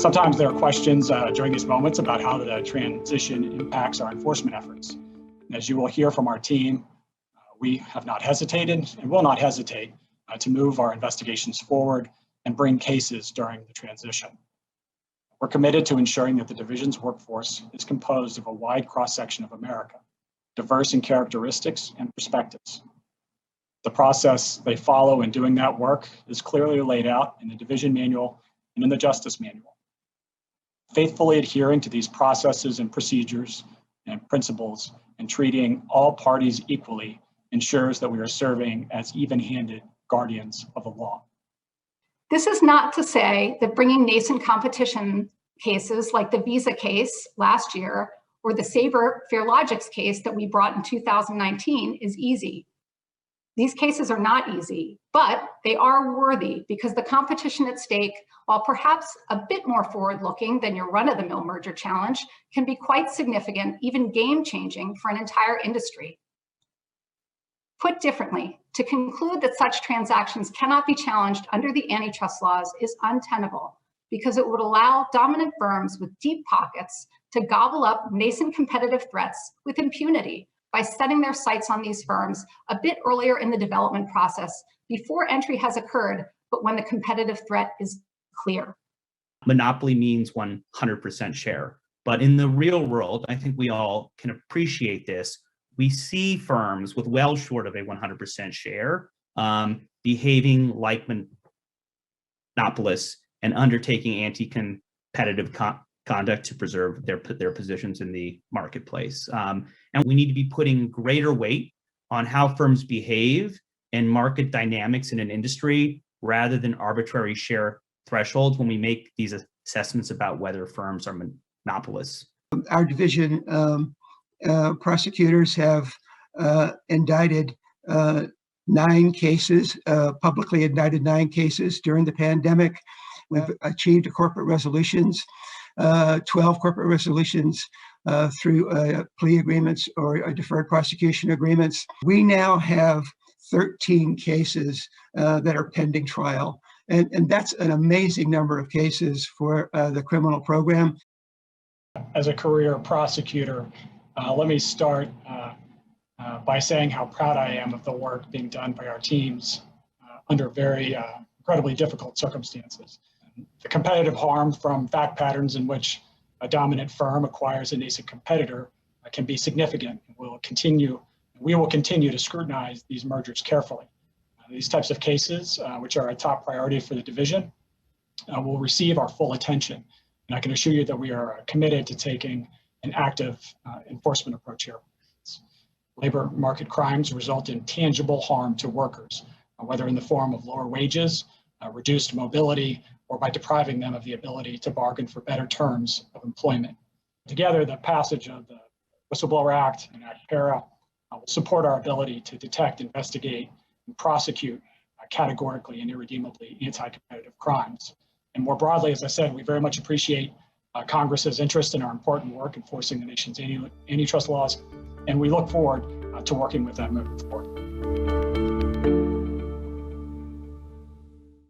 Sometimes there are questions during these moments about how the transition impacts our enforcement efforts. And as you will hear from our team, we have not hesitated and will not hesitate to move our investigations forward and bring cases during the transition. We're committed to ensuring that the division's workforce is composed of a wide cross-section of America, diverse in characteristics and perspectives. The process they follow in doing that work is clearly laid out in the division manual and in the justice manual. Faithfully adhering to these processes and procedures and principles and treating all parties equally ensures that we are serving as even-handed guardians of the law. This is not to say that bringing nascent competition cases like the Visa case last year or the Sabre Fairlogics case that we brought in 2019 is easy. These cases are not easy, but they are worthy because the competition at stake, while perhaps a bit more forward-looking than your run-of-the-mill merger challenge, can be quite significant, even game-changing for an entire industry. Put differently, to conclude that such transactions cannot be challenged under the antitrust laws is untenable because it would allow dominant firms with deep pockets to gobble up nascent competitive threats with impunity by setting their sights on these firms a bit earlier in the development process before entry has occurred, but when the competitive threat is clear. Monopoly means 100% share. But in the real world, I think we all can appreciate this. We see firms with well short of a 100% share behaving like monopolists and undertaking anti-competitive conduct to preserve their positions in the marketplace. And we need to be putting greater weight on how firms behave and market dynamics in an industry rather than arbitrary share thresholds when we make these assessments about whether firms are monopolists. Our division prosecutors have indicted 9 cases, publicly indicted 9 cases during the pandemic. We've achieved corporate resolutions, 12 corporate resolutions through plea agreements or deferred prosecution agreements. We now have 13 cases that are pending trial. And that's an amazing number of cases for the criminal program. As a career prosecutor, let me start by saying how proud I am of the work being done by our teams under very incredibly difficult circumstances. The competitive harm from fact patterns in which a dominant firm acquires a nascent competitor can be significant. We will continue to scrutinize these mergers carefully. These types of cases, which are a top priority for the division, will receive our full attention. And I can assure you that we are committed to taking an active enforcement approach here. Labor market crimes result in tangible harm to workers, whether in the form of lower wages, reduced mobility, or by depriving them of the ability to bargain for better terms of employment. Together, the passage of the Whistleblower Act and Act Para will support our ability to detect, investigate, and prosecute categorically and irredeemably anti-competitive crimes. And more broadly, as I said, we very much appreciate Congress's interest in our important work enforcing the nation's antitrust laws, and we look forward to working with them moving forward.